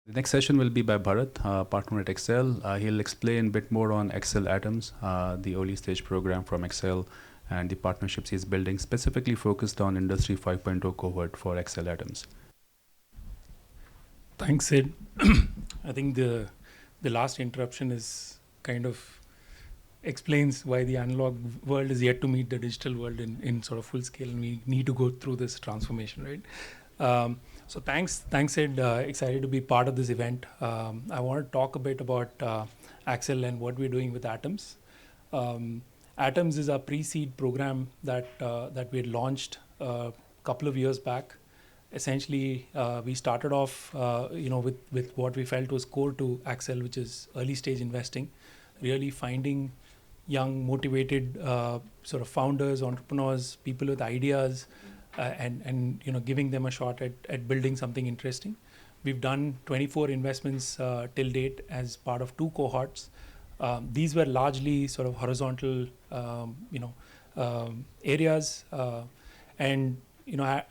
The next session will be by Bharat, partner at Excel. He'll explain a bit more on Excel Atoms, the early stage program from Excel, and the partnerships he's building, specifically focused on Industry 5.0 cohort for Excel Atoms. Thanks, Sid. I think the last interruption is kind of explains why the analog world is yet to meet the digital world in sort of full scale, and we need to go through this transformation, right? So thanks, Sid. Excited to be part of this event. I want to talk a bit about Axel and what we're doing with Atoms. Atoms is a pre-seed program that we had launched a couple of years back. Essentially, we started off, with what we felt was core to Axel, which is early stage investing, really finding young, motivated sort of founders, entrepreneurs, people with ideas, and giving them a shot at building something interesting. We've done 24 investments till date as part of 2 cohorts. These were largely sort of horizontal, areas, and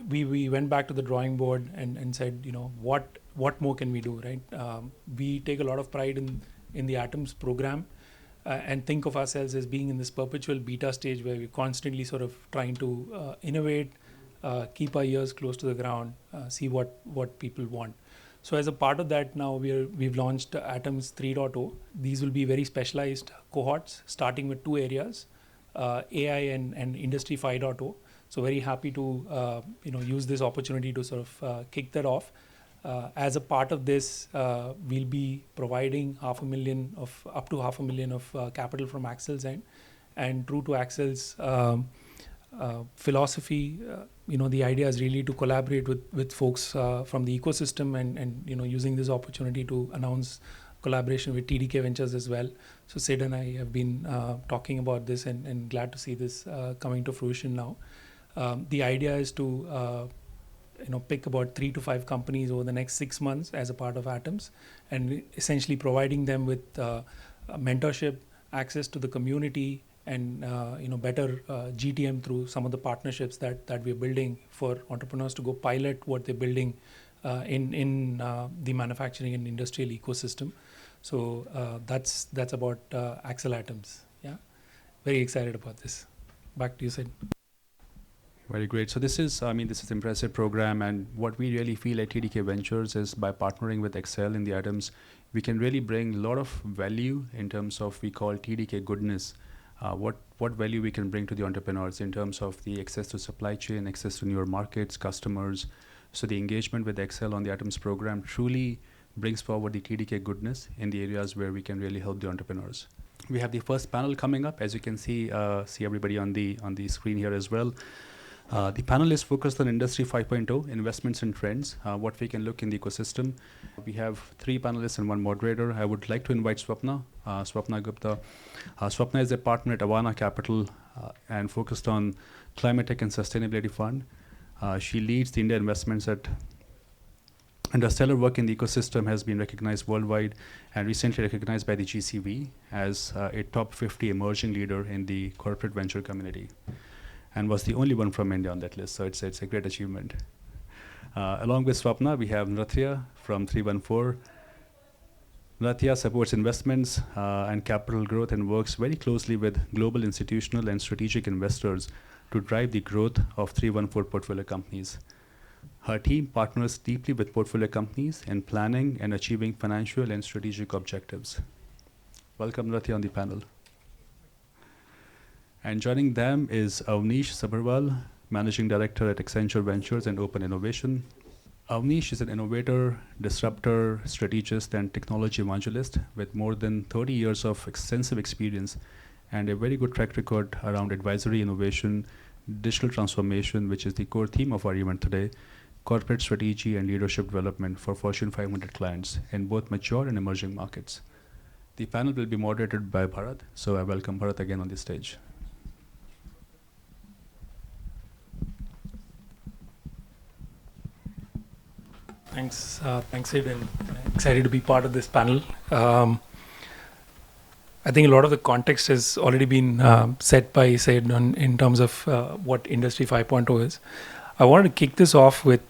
we went back to the drawing board and said, what more can we do, right? We take a lot of pride in the Atoms program, and think of ourselves as being in this perpetual beta stage where we're constantly sort of trying to innovate, keep our ears close to the ground, see what people want. So as a part of that, now we've launched Atoms 3.0. These will be very specialized cohorts, starting with 2 areas, AI and Industry 5.0. So very happy to use this opportunity to sort of kick that off. As a part of this, we'll be providing up to $500,000 of capital from Axel's end, and true to Axel's philosophy, the idea is really to collaborate with folks from the ecosystem, and using this opportunity to announce collaboration with TDK Ventures as well. So Sid and I have been talking about this, and glad to see this coming to fruition now. The idea is to pick about 3 to 5 companies over the next 6 months as a part of Atoms, and essentially providing them with mentorship, access to the community, and better GTM through some of the partnerships that we're building for entrepreneurs to go pilot what they're building in the manufacturing and industrial ecosystem. So that's about Axel Atoms. Yeah, very excited about this. Back to you, Sid. Very great. So this is impressive program, and what we really feel at TDK Ventures is by partnering with Excel in the Atoms, we can really bring a lot of value in terms of we call TDK goodness. What value we can bring to the entrepreneurs in terms of the access to supply chain, access to newer markets, customers. So the engagement with Excel on the Atoms program truly brings forward the TDK goodness in the areas where we can really help the entrepreneurs. We have the first panel coming up, as you can see everybody on the screen here as well. The panel is focused on Industry 5.0, investments and trends, what we can look in the ecosystem. We have 3 panelists and 1 moderator. I would like to invite Swapna Gupta. Swapna is a partner at Avana Capital and focused on climate tech and sustainability fund. She leads the India investments and her stellar work in the ecosystem has been recognized worldwide and recently recognized by the GCV as a top 50 emerging leader in the corporate venture community, and was the only one from India on that list. So it's a great achievement. Along with Swapna, we have Nratya from 314. Nratya supports investments and capital growth and works very closely with global institutional and strategic investors to drive the growth of 314 portfolio companies. Her team partners deeply with portfolio companies in planning and achieving financial and strategic objectives. Welcome, Nratya, on the panel. And joining them is Avnish Sabharwal, Managing Director at Accenture Ventures and Open Innovation. Avnish is an innovator, disruptor, strategist, and technology evangelist with more than 30 years of extensive experience and a very good track record around advisory innovation, digital transformation, which is the core theme of our event today, corporate strategy and leadership development for Fortune 500 clients in both mature and emerging markets. The panel will be moderated by Bharat, so I welcome Bharat again on the stage. Thanks, Sid, and excited to be part of this panel. I think a lot of the context has already been set by Sid in terms of what Industry 5.0 is. I wanted to kick this off with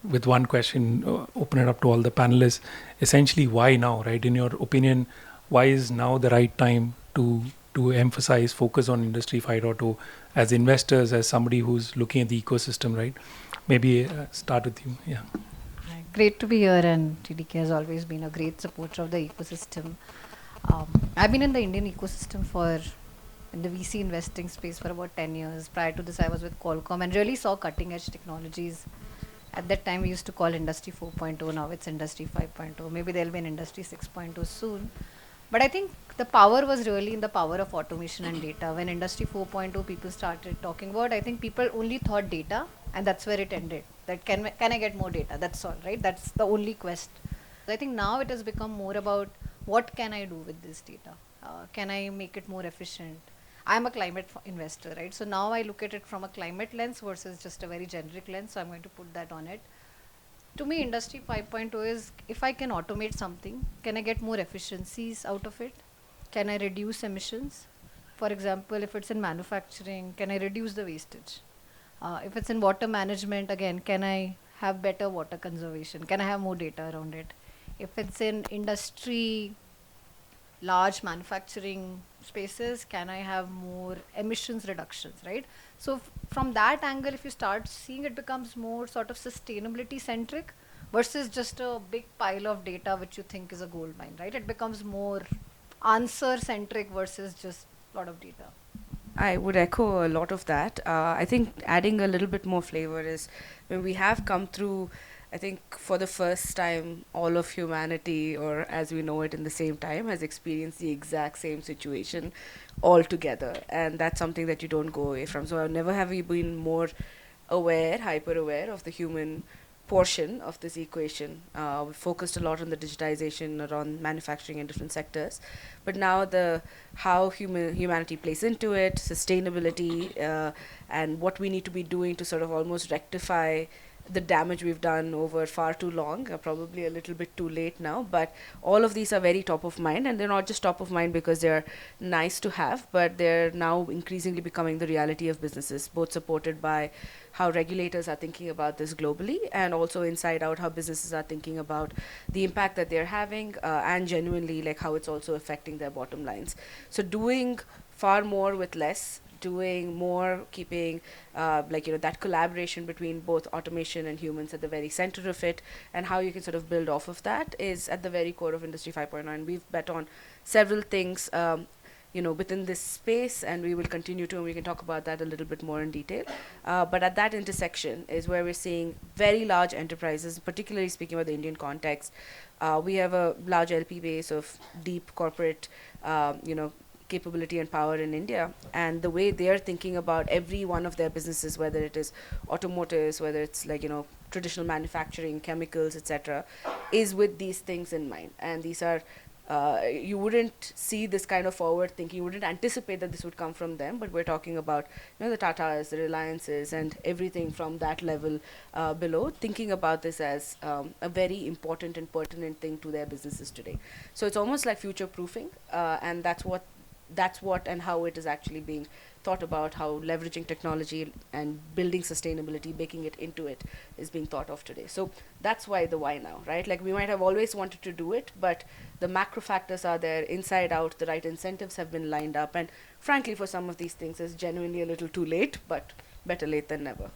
with one question, open it up to all the panelists. Essentially, why now, right? In your opinion, why is now the right time to emphasize, focus on Industry 5.0 as investors, as somebody who's looking at the ecosystem, right? Maybe start with you. Yeah. Great to be here, and TDK has always been a great supporter of the ecosystem. I've been in the Indian ecosystem in the VC investing space for about 10 years. Prior to this, I was with Qualcomm and really saw cutting edge technologies. At that time, we used to call Industry 4.0. Now it's Industry 5.0. Maybe there'll be an Industry 6.0 soon. But I think the power was really in the power of automation and data. When Industry 4.0 people started talking about, I think people only thought data, and that's where it ended. That can I get more data? That's all, right? That's the only quest. I think now it has become more about what can I do with this data? Can I make it more efficient? I'm a climate investor, right? So now I look at it from a climate lens versus just a very generic lens. So I'm going to put that on it. To me, Industry 5.0 is if I can automate something, can I get more efficiencies out of it? Can I reduce emissions? For example, if it's in manufacturing, can I reduce the wastage? If it's in water management, again, can I have better water conservation? Can I have more data around it? If it's in industry, large manufacturing spaces, can I have more emissions reductions, right? So from that angle, if you start seeing, it becomes more sort of sustainability centric versus just a big pile of data which you think is a gold mine, right? It becomes more answer centric versus just a lot of data. I would echo a lot of that. I think adding a little bit more flavor is when we have come through, I think for the first time, all of humanity, or as we know it in the same time, has experienced the exact same situation all together. And that's something that you don't go away from. So never have we been more aware, hyper aware of the human portion of this equation. We focused a lot on the digitization around manufacturing in different sectors, but now the how humanity plays into it, sustainability, and what we need to be doing to sort of almost rectify the damage we've done over far too long, probably a little bit too late now, but all of these are very top of mind, and they're not just top of mind because they're nice to have, but they're now increasingly becoming the reality of businesses, both supported by how regulators are thinking about this globally, and also inside out how businesses are thinking about the impact that they're having, and genuinely like how it's also affecting their bottom lines. So doing far more with less, doing more, keeping that collaboration between both automation and humans at the very center of it, and how you can sort of build off of that is at the very core of Industry 5.0. And we've bet on several things within this space, and we will continue to, and we can talk about that a little bit more in detail. But at that intersection is where we're seeing very large enterprises, particularly speaking about the Indian context. We have a large LP base of deep corporate, capability and power in India, and the way they are thinking about every one of their businesses, whether it is automotives, whether it's traditional manufacturing, chemicals, etc., is with these things in mind. And these are you wouldn't see this kind of forward thinking, you wouldn't anticipate that this would come from them, but we're talking about the Tatas, the Reliances, and everything from that level below, thinking about this as a very important and pertinent thing to their businesses today. So it's almost like future proofing, and that's what and how it is actually being thought about, how leveraging technology and building sustainability, baking it into it, is being thought of today. So that's why the why now, right? Like we might have always wanted to do it, but the macro factors are there, inside out, the right incentives have been lined up, and frankly for some of these things it's genuinely a little too late, but better late than never.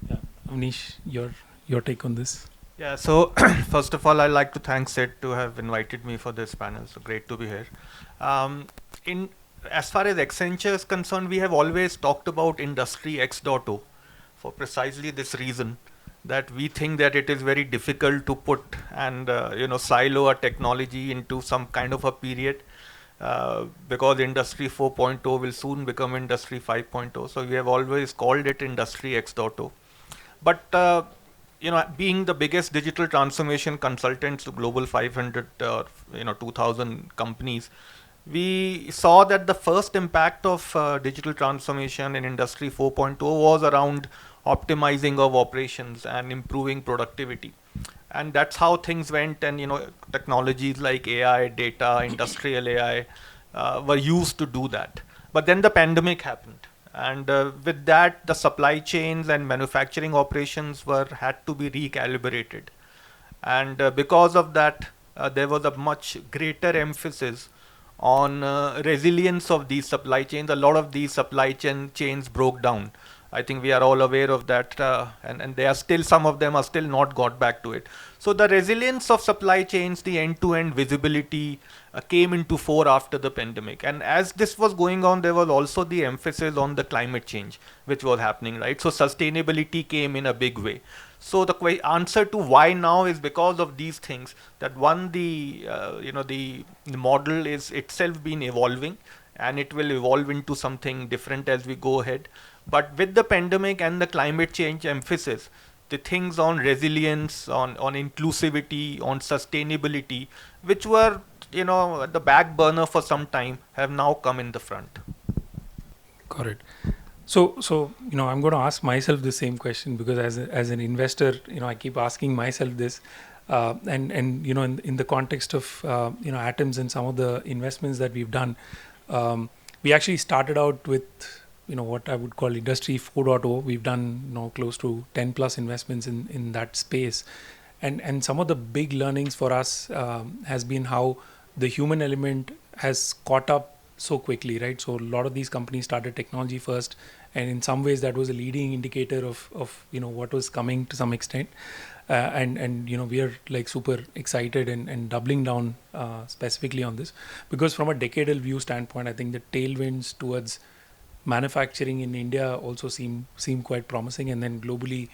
Yeah, Avnish, your take on this? Yeah, so first of all, I'd like to thank Sid to have invited me for this panel. So great to be here. As far as Accenture is concerned, we have always talked about Industry X.0 for precisely this reason, that we think that it is very difficult to put and silo a technology into some kind of a period, because Industry 4.0 will soon become Industry 5.0. So we have always called it Industry X.0. But being the biggest digital transformation consultants to global 500, 2000 companies, we saw that the first impact of digital transformation in Industry 4.0 was around optimizing of operations and improving productivity. And that's how things went, and technologies like AI, data, industrial AI were used to do that. But then the pandemic happened, And with that, the supply chains and manufacturing operations were had to be recalibrated. And because of that, there was a much greater emphasis on resilience of these supply chains. A lot of these supply chains broke down. I think we are all aware of that, and they are still, some of them are still not got back to it. So the resilience of supply chains, the end-to-end visibility came into fore after the pandemic. And as this was going on, there was also the emphasis on the climate change, which was happening, right? So sustainability came in a big way. So the answer to why now is because of these things. That one, the model is itself been evolving, and it will evolve into something different as we go ahead. But with the pandemic and the climate change emphasis, the things on resilience, on inclusivity, on sustainability, which were at the back burner for some time, have now come in the front. Correct. So I'm going to ask myself the same question, because as an investor, I keep asking myself this, and in the context of Atoms and some of the investments that we've done, we actually started out with what I would call industry 4.0. We've done close to 10 plus investments in that space, and some of the big learnings for us has been how the human element has caught up so quickly, right? So a lot of these companies started technology first, and in some ways that was a leading indicator of what was coming to some extent, and we are like super excited and doubling down specifically on this, because from a decadal view standpoint, I think the tailwinds towards manufacturing in India also seem quite promising, and then globally,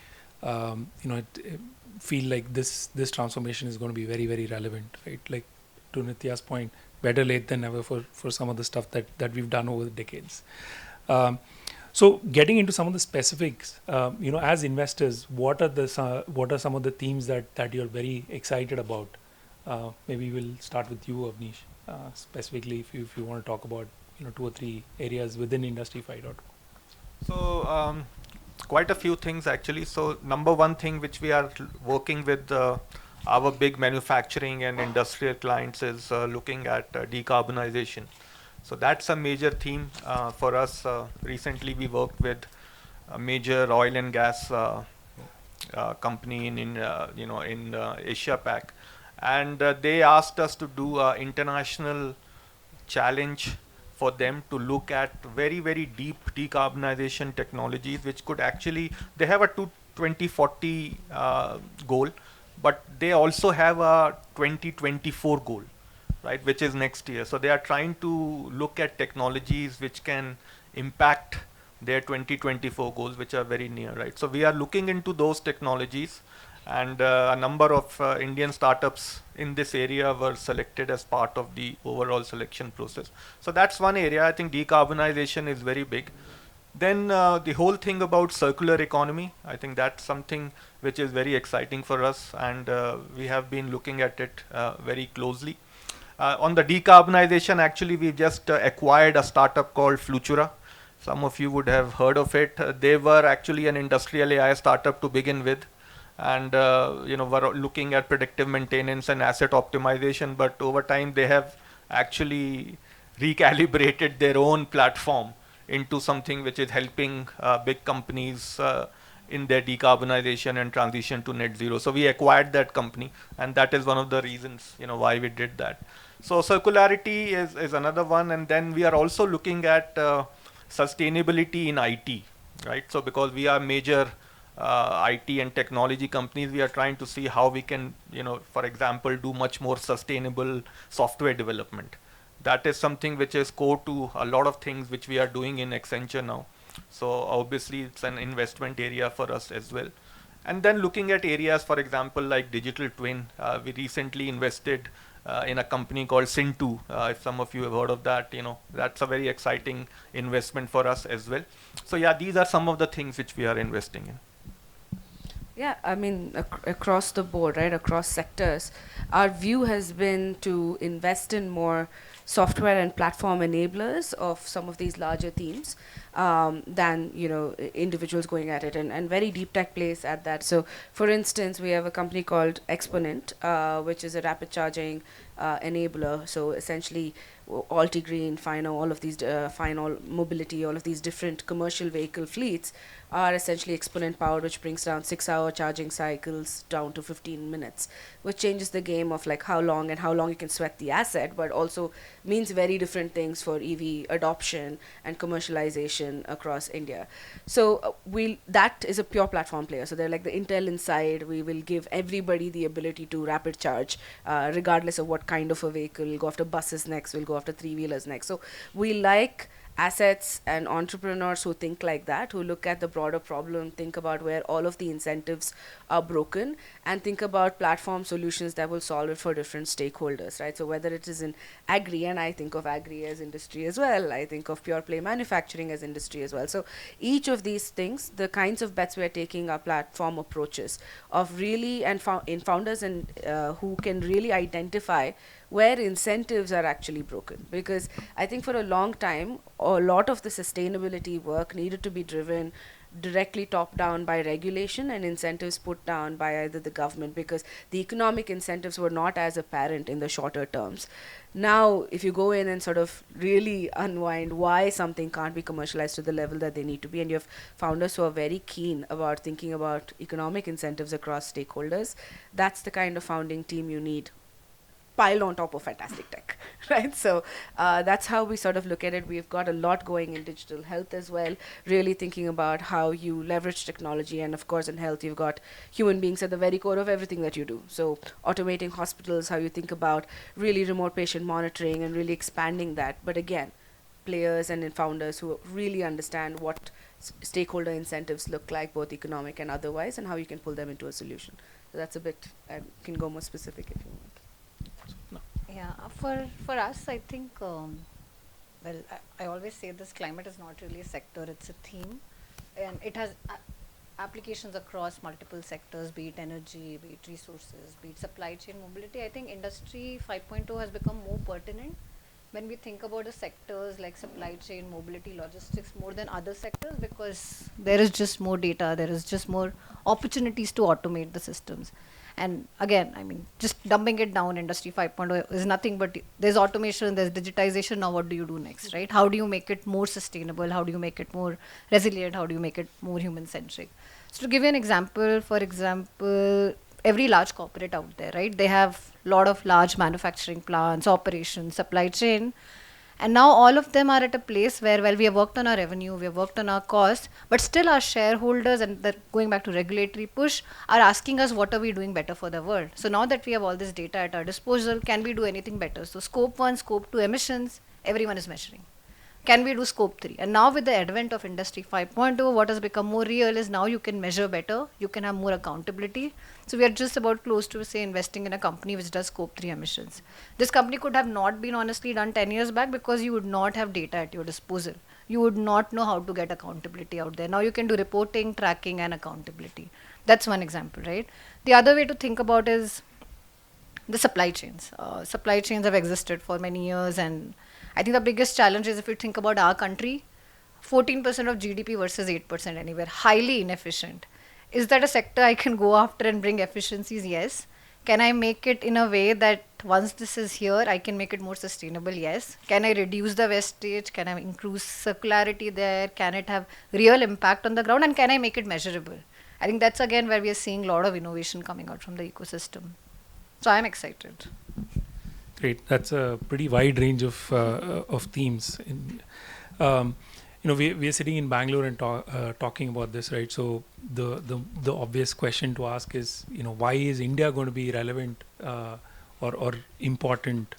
feel like this transformation is going to be very, very relevant, right? Like to Nitya's point, better late than never for some of the stuff that we've done over the decades. So getting into some of the specifics, as investors, what are some of the themes that you're very excited about? Maybe we'll start with you, Avnish, specifically if you want to talk about 2 or 3 areas within Industry 5.0. So quite a few things actually. So number one thing which we are working with our big manufacturing and industrial clients is looking at decarbonization. So that's a major theme for us. Recently, we worked with a major oil and gas company in Asia Pac, and they asked us to do an international challenge for them to look at very, very deep decarbonization technologies, which could actually, they have a 2040 goal, but they also have a 2024 goal, right, which is next year. So they are trying to look at technologies which can impact their 2024 goals, which are very near, right? So we are looking into those technologies, and a number of Indian startups in this area were selected as part of the overall selection process. So that's one area. I think decarbonization is very big. Then the whole thing about circular economy, I think that's something which is very exciting for us, and we have been looking at it very closely. On the decarbonization, actually, we just acquired a startup called Flutura. Some of you would have heard of it. They were actually an industrial AI startup to begin with, and were looking at predictive maintenance and asset optimization. But over time, they have actually recalibrated their own platform into something which is helping big companies in their decarbonization and transition to net zero. So we acquired that company, and that is one of the reasons why we did that. So circularity is another one, and then we are also looking at sustainability in IT, right? So because we are major IT and technology companies, we are trying to see how we can, for example, do much more sustainable software development. That is something which is core to a lot of things which we are doing in Accenture now. So obviously it's an investment area for us as well. And then looking at areas, for example, like digital twin, we recently invested in a company called Sin2. If some of you have heard of that, that's a very exciting investment for us as well. So yeah, these are some of the things which we are investing in. Yeah, I mean, across the board, right, across sectors, our view has been to invest in more software and platform enablers of some of these larger themes than, individuals going at it, and very deep tech plays at that. So, for instance, we have a company called Exponent, which is a rapid charging enabler. So, essentially, Altigreen, Fino, all of these, Fino Mobility, all of these different commercial vehicle fleets are essentially exponent powered, which brings down 6-hour charging cycles down to 15 minutes, which changes the game of like how long you can sweat the asset, but also means very different things for EV adoption and commercialization across India. So that is a pure platform player. So they're like the Intel Inside. We will give everybody the ability to rapid charge, regardless of what kind of a vehicle. We'll go after buses next. We'll go after three-wheelers next. So we like assets and entrepreneurs who think like that, who look at the broader problem, think about where all of the incentives are broken, and think about platform solutions that will solve it for different stakeholders, right? So whether it is in agri, and I think of agri as industry as well, I think of pure play manufacturing as industry as well. So each of these things, the kinds of bets we are taking are platform approaches of really, and in founders and who can really identify where incentives are actually broken. Because I think for a long time, a lot of the sustainability work needed to be driven directly top down by regulation and incentives put down by either the government, because the economic incentives were not as apparent in the shorter terms. Now, if you go in and sort of really unwind why something can't be commercialized to the level that they need to be, and you have founders who are very keen about thinking about economic incentives across stakeholders, that's the kind of founding team you need, piled on top of fantastic tech, right? So that's how we sort of look at it. We've got a lot going in digital health as well, really thinking about how you leverage technology. And of course, in health, you've got human beings at the very core of everything that you do. So automating hospitals, how you think about really remote patient monitoring and really expanding that. But again, players and founders who really understand what stakeholder incentives look like, both economic and otherwise, and how you can pull them into a solution. So that's a bit, I can go more specific if you want. Yeah, for us, I think, well, I always say this: climate is not really a sector; it's a theme, and it has applications across multiple sectors, be it energy, be it resources, be it supply chain mobility. I think Industry 5.0 has become more pertinent when we think about the sectors like supply chain, mobility, logistics, more than other sectors, because there is just more data, there is just more opportunities to automate the systems. And again, I mean, just dumping it down, Industry 5.0 is nothing but there's automation, there's digitization. Now, what do you do next, right? How do you make it more sustainable? How do you make it more resilient? How do you make it more human centric? So, to give you an example, for example, every large corporate out there, right? They have a lot of large manufacturing plants, operations, supply chain. And now all of them are at a place where, well, we have worked on our revenue, we have worked on our costs, but still our shareholders, and going back to regulatory push, are asking us what are we doing better for the world. So now that we have all this data at our disposal, can we do anything better? So scope 1, scope 2 emissions, everyone is measuring. Can we do scope 3? And now with the advent of Industry 5.0, what has become more real is now you can measure better, you can have more accountability. So we are just about close to, say, investing in a company which does scope 3 emissions. This company could have not been honestly done 10 years back because you would not have data at your disposal. You would not know how to get accountability out there. Now you can do reporting, tracking, and accountability. That's one example, right? The other way to think about is the supply chains. Supply chains have existed for many years, and I think the biggest challenge is, if you think about our country, 14% of GDP versus 8% anywhere, highly inefficient. Is that a sector I can go after and bring efficiencies? Yes. Can I make it in a way that once this is here, I can make it more sustainable? Yes. Can I reduce the wastage? Can I increase circularity there? Can it have real impact on the ground? And can I make it measurable? I think that's again where we are seeing a lot of innovation coming out from the ecosystem. So I'm excited. Great. That's a pretty wide range of themes. We are sitting in Bangalore and talking about this, right? So the obvious question to ask is, why is India going to be relevant or important,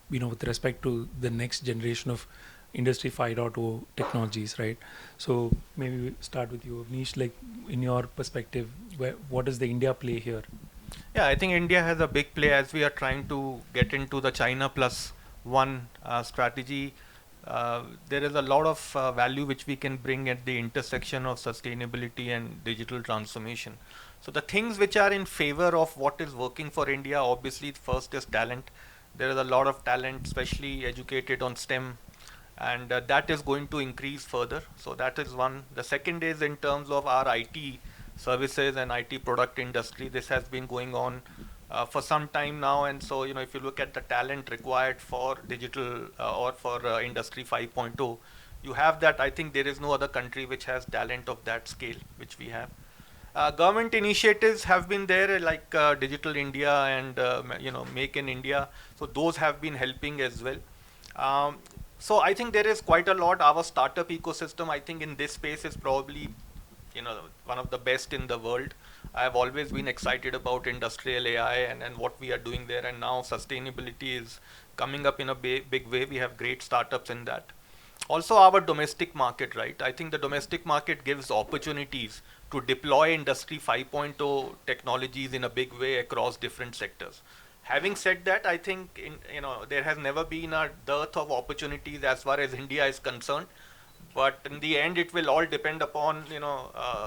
with respect to the next generation of Industry 5.0 technologies, right? So maybe we start with you, Avnish. Like, in your perspective, what is the India play here? Yeah, I think India has a big play as we are trying to get into the China plus one strategy. There is a lot of value which we can bring at the intersection of sustainability and digital transformation. So the things which are in favor of what is working for India, obviously first is talent. There is a lot of talent, especially educated on STEM, and that is going to increase further. So that is one. The second is in terms of our IT services and IT product industry. This has been going on for some time now. And so, if you look at the talent required for digital or for Industry 5.0, you have that. I think there is no other country which has talent of that scale, which we have. Government initiatives have been there, like Digital India and Make in India. So those have been helping as well. So I think there is quite a lot. Our startup ecosystem, I think, in this space is probably one of the best in the world. I have always been excited about industrial AI and what we are doing there, and now sustainability is coming up in a big way. We have great startups in that. Also our domestic market, right? I think the domestic market gives opportunities to deploy Industry 5.0 technologies in a big way across different sectors. Having said that, I think there has never been a dearth of opportunities as far as India is concerned. But in the end, it will all depend upon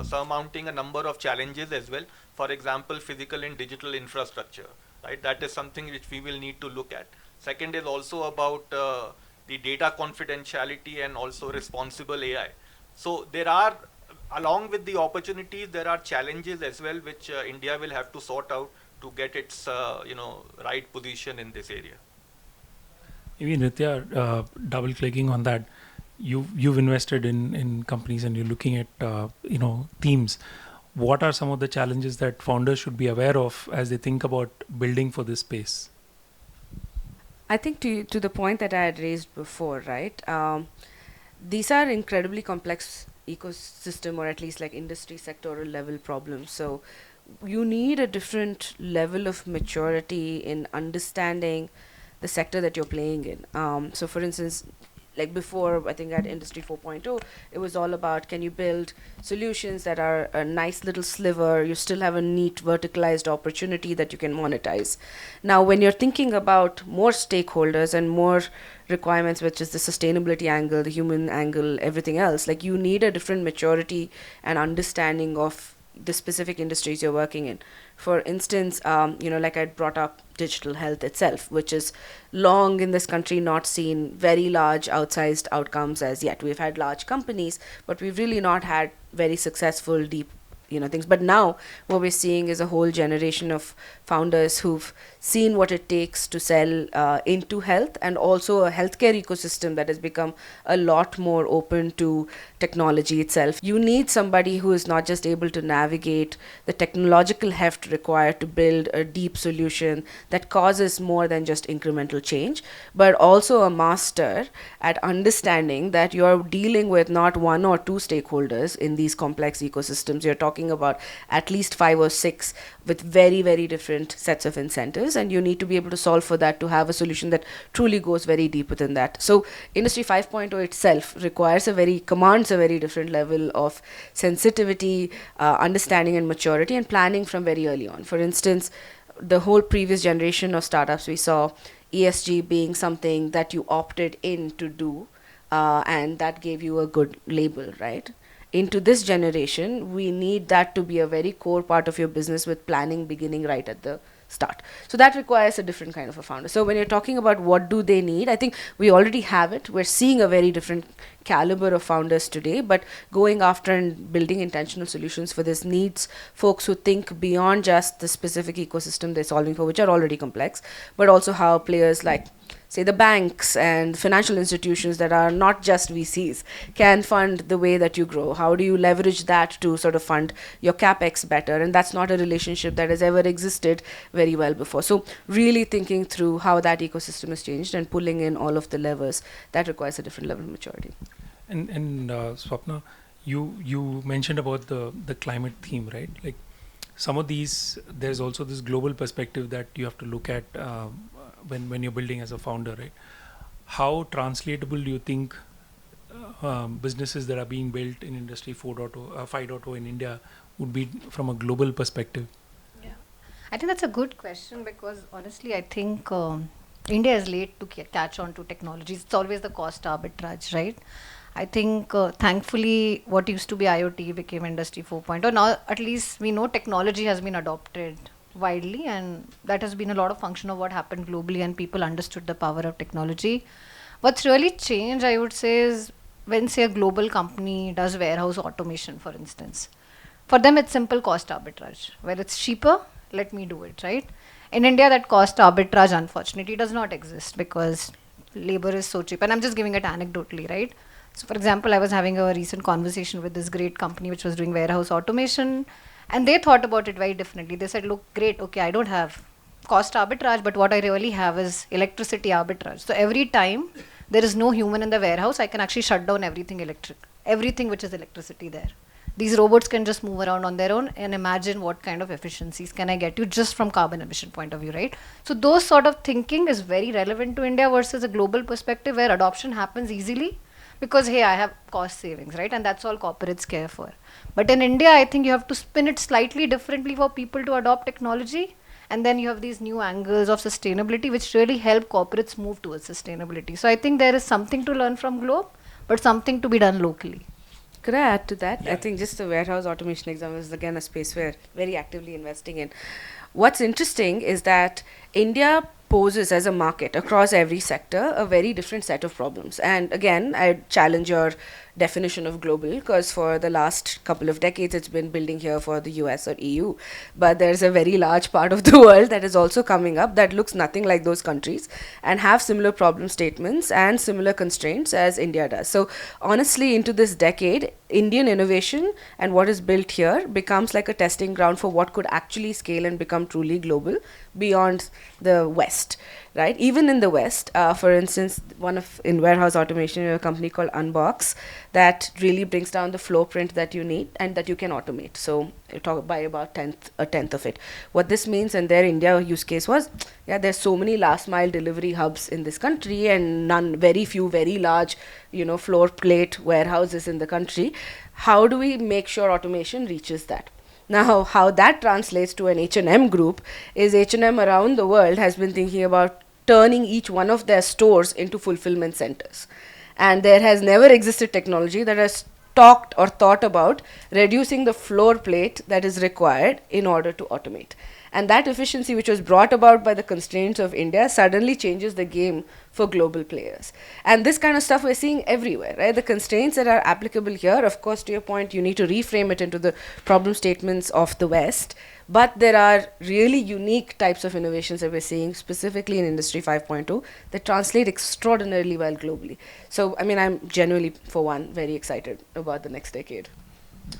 surmounting a number of challenges as well. For example, physical and digital infrastructure, right? That is something which we will need to look at. Second is also about the data confidentiality and also responsible AI. So there are, along with the opportunities, there are challenges as well, which India will have to sort out to get its right position in this area. Maybe Nitya, double clicking on that, you've invested in companies and you're looking at themes. What are some of the challenges that founders should be aware of as they think about building for this space? I think to the point that I had raised before, right? These are incredibly complex ecosystem, or at least like industry sectoral level problems. So you need a different level of maturity in understanding the sector that you're playing in. So for instance, like before, I think at Industry 4.0, it was all about, can you build solutions that are a nice little sliver, you still have a neat verticalized opportunity that you can monetize. Now, when you're thinking about more stakeholders and more requirements, which is the sustainability angle, the human angle, everything else, like you need a different maturity and understanding of the specific industries you're working in. For instance, like I brought up digital health itself, which is long in this country not seen very large outsized outcomes as yet. We've had large companies, but we've really not had very successful, deep things. But now what we're seeing is a whole generation of founders who've seen what it takes to sell into health, and also a healthcare ecosystem that has become a lot more open to technology itself. You need somebody who is not just able to navigate the technological heft required to build a deep solution that causes more than just incremental change, but also a master at understanding that you're dealing with not one or two stakeholders in these complex ecosystems. You're talking about at least 5 or 6 with very, very different sets of incentives, and you need to be able to solve for that to have a solution that truly goes very deep within that. So Industry 5.0 itself commands a very different level of sensitivity, understanding and maturity, and planning from very early on. For instance, the whole previous generation of startups, we saw ESG being something that you opted in to do, and that gave you a good label, right? Into this generation, we need that to be a very core part of your business, with planning beginning right at the start. So that requires a different kind of a founder. So when you're talking about what do they need, I think we already have it. We're seeing a very different caliber of founders today, but going after and building intentional solutions for this needs folks who think beyond just the specific ecosystem they're solving for, which are already complex, but also how players like, say, the banks and financial institutions that are not just VCs can fund the way that you grow. How do you leverage that to sort of fund your capex better? And that's not a relationship that has ever existed very well before. So really thinking through how that ecosystem has changed and pulling in all of the levers, that requires a different level of maturity. And Swapna, you mentioned about the climate theme, right? Like some of these, there's also this global perspective that you have to look at when you're building as a founder, right? How translatable do you think businesses that are being built in Industry 4.0, 5.0 in India would be from a global perspective? Yeah, I think that's a good question, because honestly, I think India is late to catch on to technologies. It's always the cost arbitrage, right? I think thankfully what used to be IoT became Industry 4.0. Now at least we know technology has been adopted widely, and that has been a lot of function of what happened globally, and people understood the power of technology. What's really changed, I would say, is when, say, a global company does warehouse automation, for instance. For them, it's simple cost arbitrage. Where it's cheaper, let me do it, right? In India, that cost arbitrage, unfortunately, does not exist because labor is so cheap. And I'm just giving it anecdotally, right? So, for example, I was having a recent conversation with this great company which was doing warehouse automation, and they thought about it very differently. They said, look, great, okay, I don't have cost arbitrage, but what I really have is electricity arbitrage. So, every time there is no human in the warehouse, I can actually shut down everything electric, everything which is electricity there. These robots can just move around on their own, and imagine what kind of efficiencies can I get you just from carbon emission point of view, right? So those sort of thinking is very relevant to India versus a global perspective where adoption happens easily because, hey, I have cost savings, right? And that's all corporates care for. But in India, I think you have to spin it slightly differently for people to adopt technology. And then you have these new angles of sustainability which really help corporates move towards sustainability. So I think there is something to learn from globe, but something to be done locally. Could I add to that? Yeah. I think just the warehouse automation example is again a space we're very actively investing in. What's interesting is that India poses as a market across every sector a very different set of problems. And again, I challenge your definition of global because for the last couple of decades it's been building here for the US or EU. But there's a very large part of the world that is also coming up that looks nothing like those countries and have similar problem statements and similar constraints as India does. So honestly, into this decade, Indian innovation and what is built here becomes like a testing ground for what could actually scale and become truly global beyond the West, right? Even in the West, for instance, in warehouse automation, a company called Unbox that really brings down the flow print that you need and that you can automate. So you talk by about a tenth of it. What this means, and their India use case was, yeah, there's so many last mile delivery hubs in this country and very few very large, floor plate warehouses in the country. How do we make sure automation reaches that? Now, how that translates to an H&M group is H&M around the world has been thinking about turning each one of their stores into fulfillment centers. And there has never existed technology that has talked or thought about reducing the floor plate that is required in order to automate. And that efficiency, which was brought about by the constraints of India, suddenly changes the game for global players. And this kind of stuff we're seeing everywhere, right? The constraints that are applicable here, of course, to your point, you need to reframe it into the problem statements of the West. But there are really unique types of innovations that we're seeing, specifically in Industry 5.0, that translate extraordinarily well globally. So, I mean, I'm genuinely, for one, very excited about the next decade.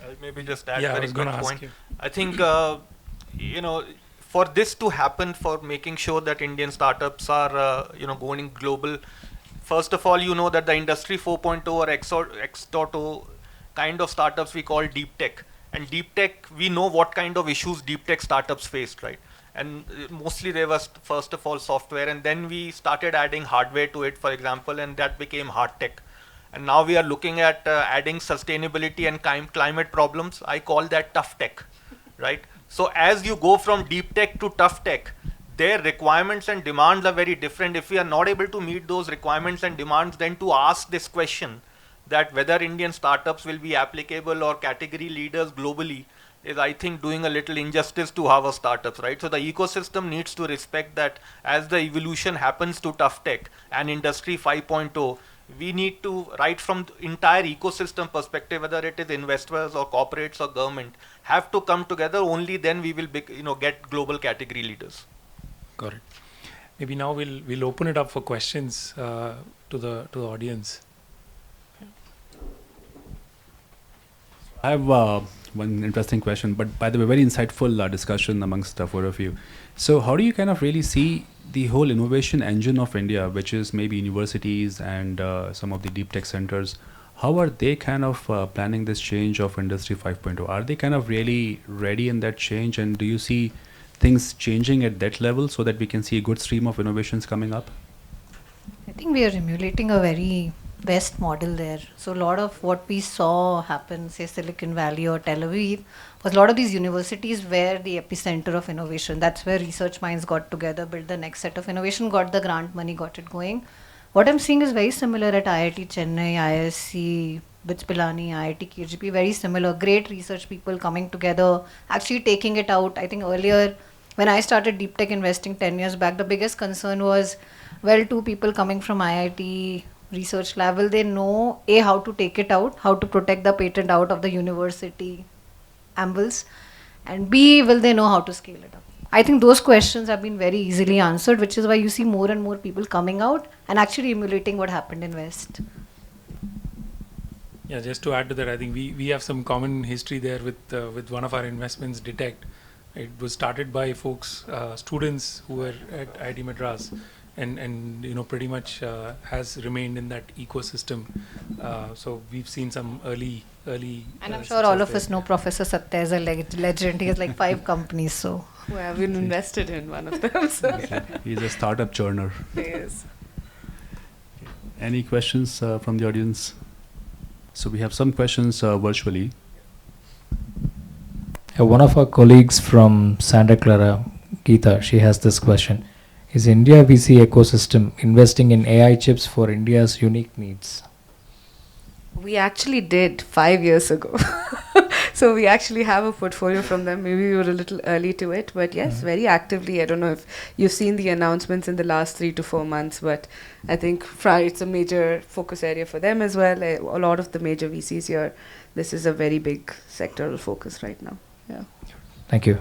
I'll maybe just add Yeah, I very was quick gonna ask point. you. I think, for this to happen, for making sure that Indian startups are, going global, first of all, you know that the Industry 4.0 or X.0 kind of startups we call deep tech. And deep tech, we know what kind of issues deep tech startups faced, right? And mostly they were first of all software, and then we started adding hardware to it, for example, and that became hard tech. And now we are looking at adding sustainability and climate problems. I call that tough tech, right? So as you go from deep tech to tough tech, their requirements and demands are very different. If we are not able to meet those requirements and demands, then to ask this question that whether Indian startups will be applicable or category leaders globally is, I think, doing a little injustice to our startups, right? So the ecosystem needs to respect that as the evolution happens to tough tech and Industry 5.0, we need to, right from the entire ecosystem perspective, whether it is investors or corporates or government, have to come together. Only then we will get global category leaders. Got it. Maybe now we'll open it up for questions to the audience. I have one interesting question, but by the way, very insightful discussion amongst the four of you. So how do you kind of really see the whole innovation engine of India, which is maybe universities and some of the deep tech centers? How are they kind of planning this change of Industry 5.0? Are they kind of really ready in that change? And do you see things changing at that level so that we can see a good stream of innovations coming up? I think we are emulating a very West model there. So a lot of what we saw happen, say Silicon Valley or Tel Aviv, was a lot of these universities were the epicenter of innovation. That's where research minds got together, built the next set of innovation, got the grant money, got it going. What I'm seeing is very similar at IIT Chennai, ISC, BITS Pilani, IIT KGP, very similar. Great research people coming together, actually taking it out. I think earlier, when I started deep tech investing 10 years back, the biggest concern was, well, two people coming from IIT research lab, will they know A, how to take it out, how to protect the patent out of the university ambles, and B, will they know how to scale it up? I think those questions have been very easily answered, which is why you see more and more people coming out and actually emulating what happened in West. Yeah, just to add to that, I think we have some common history there with one of our investments, Detect. It was started by folks, students who were at IIT Madras, and pretty much has remained in that ecosystem. So we've seen some early. And I'm sure all of us know Professor Satya is a legend. He has like 5 companies, so. Who have been invested in one of them. So. He's a startup churner. Yes. Any questions from the audience? So we have some questions virtually. One of our colleagues from Santa Clara, Geeta, she has this question. Is India VC ecosystem investing in AI chips for India's unique needs? We actually did 5 years ago. So we actually have a portfolio from them. Maybe we were a little early to it, but yes, very actively. I don't know if you've seen the announcements in the last 3 to 4 months, but I think it's a major focus area for them as well. A lot of the major VCs here, this is a very big sectoral focus right now. Yeah. Thank you.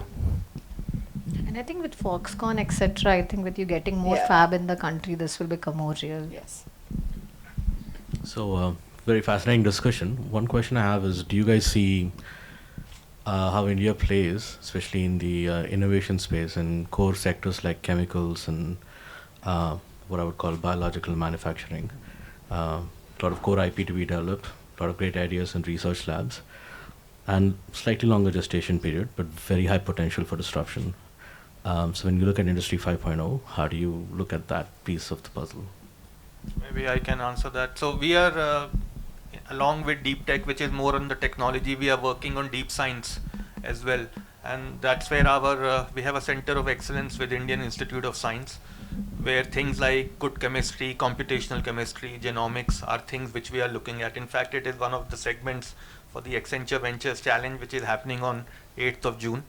And I think with Foxconn, etc., I think with you getting more fab in the country, this will become more real. Yes. So, very fascinating discussion. One question I have is, do you guys see how India plays, especially in the innovation space in core sectors like chemicals and what I would call biological manufacturing? A lot of core IP to be developed, a lot of great ideas and research labs, and slightly longer gestation period, but very high potential for disruption. So when you look at Industry 5.0, how do you look at that piece of the puzzle? Maybe I can answer that. So we are, along with deep tech, which is more on the technology, we are working on deep science as well. And that's where we have a center of excellence with Indian Institute of Science, where things like good chemistry, computational chemistry, genomics are things which we are looking at. In fact, it is one of the segments for the Accenture Ventures Challenge, which is happening on 8th of June.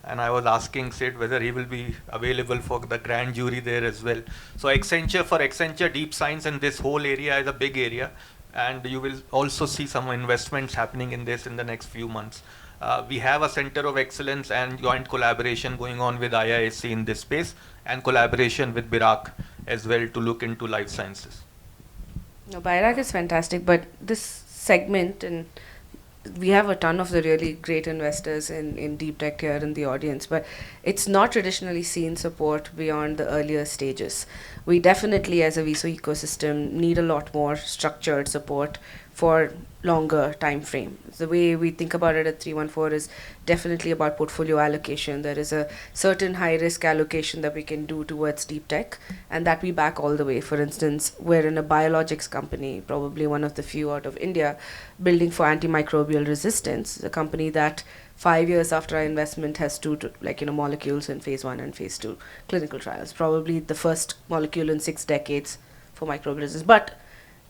And I was asking Sid whether he will be available for the grand jury there as well. So for Accenture, deep science and this whole area is a big area. And you will also see some investments happening in this in the next few months. We have a center of excellence and joint collaboration going on with IISc in this space, and collaboration with BIRAC as well to look into life sciences. No, BIRAC is fantastic, but this segment, and we have a ton of the really great investors in deep tech here in the audience, but it's not traditionally seen support beyond the earlier stages. We definitely, as a VC ecosystem, need a lot more structured support for longer time frame. The way we think about it at 314 is definitely about portfolio allocation. There is a certain high risk allocation that we can do towards deep tech, and that we back all the way. For instance, we're in a biologics company, probably one of the few out of India, building for antimicrobial resistance, a company that 5 years after our investment has molecules in phase 1 and phase 2 clinical trials, probably the first molecule in 6 decades for microbial resistance. But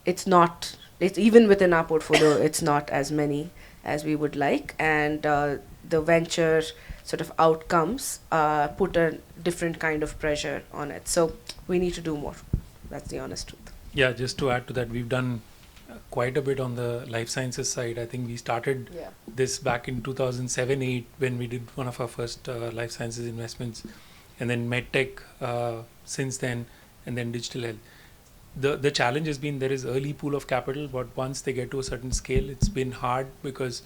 it's even within our portfolio, it's not as many as we would like, and the venture sort of outcomes put a different kind of pressure on it. So we need to do more. That's the honest truth. Yeah, just to add to that, we've done quite a bit on the life sciences side. I think we started this back in 2007-8 when we did one of our first life sciences investments, and then medtech since then, and then digital health. The challenge has been there is early pool of capital, but once they get to a certain scale, it's been hard because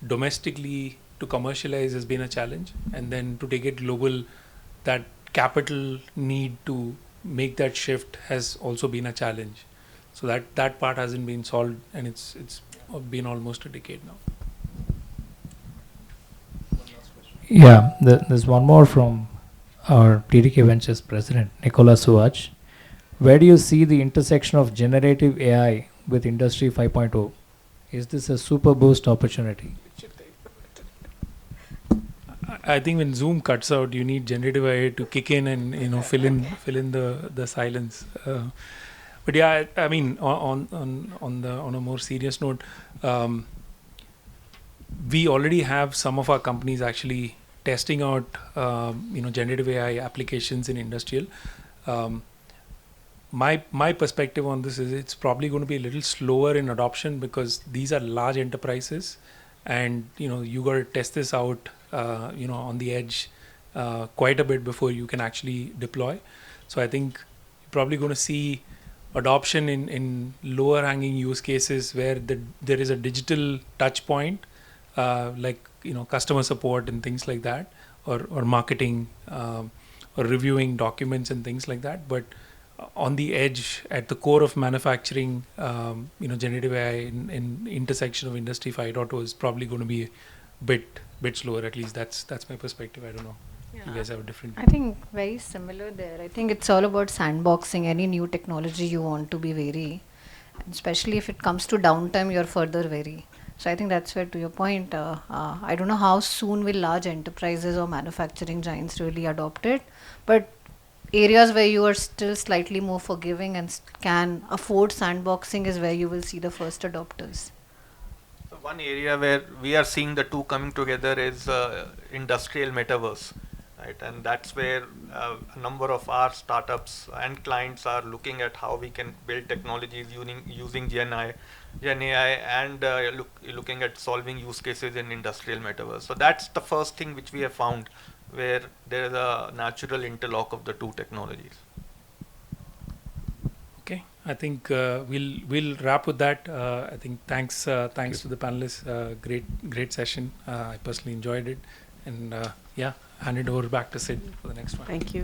domestically to commercialize has been a challenge, and then to take it global, that capital need to make that shift has also been a challenge. So that part hasn't been solved, and it's been almost a decade now. Yeah, there's one more from our TDK Ventures president, Nicola Suach. Where do you see the intersection of generative AI with Industry 5.0? Is this a super boost opportunity? I think when Zoom cuts out, you need generative AI to kick in and fill in the silence. But yeah, I mean, on a more serious note, we already have some of our companies actually testing out generative AI applications in industrial. My perspective on this is it's probably going to be a little slower in adoption because these are large enterprises, and you got to test this out on the edge quite a bit before you can actually deploy. So I think you're probably going to see adoption in lower hanging use cases where there is a digital touch point, like customer support and things like that, or marketing, or reviewing documents and things like that. But on the edge, at the core of manufacturing, generative AI in intersection of Industry 5.0 is probably going to be a bit slower. At least that's my perspective. I don't know. You guys have a different. I think very similar there. I think it's all about sandboxing any new technology you want to be wary, and especially if it comes to downtime, you're further wary. So I think that's where, to your point, I don't know how soon will large enterprises or manufacturing giants really adopt it, but areas where you are still slightly more forgiving and can afford sandboxing is where you will see the first adopters. So one area where we are seeing the two coming together is industrial metaverse, right? And that's where a number of our startups and clients are looking at how we can build technologies using Gen AI, and looking at solving use cases in industrial metaverse. So that's the first thing which we have found, where there is a natural interlock of the two technologies. Okay, I think we'll wrap with that. I think thanks to the panelists. Great session. I personally enjoyed it, and hand it over back to Sid for the next one. Thank you.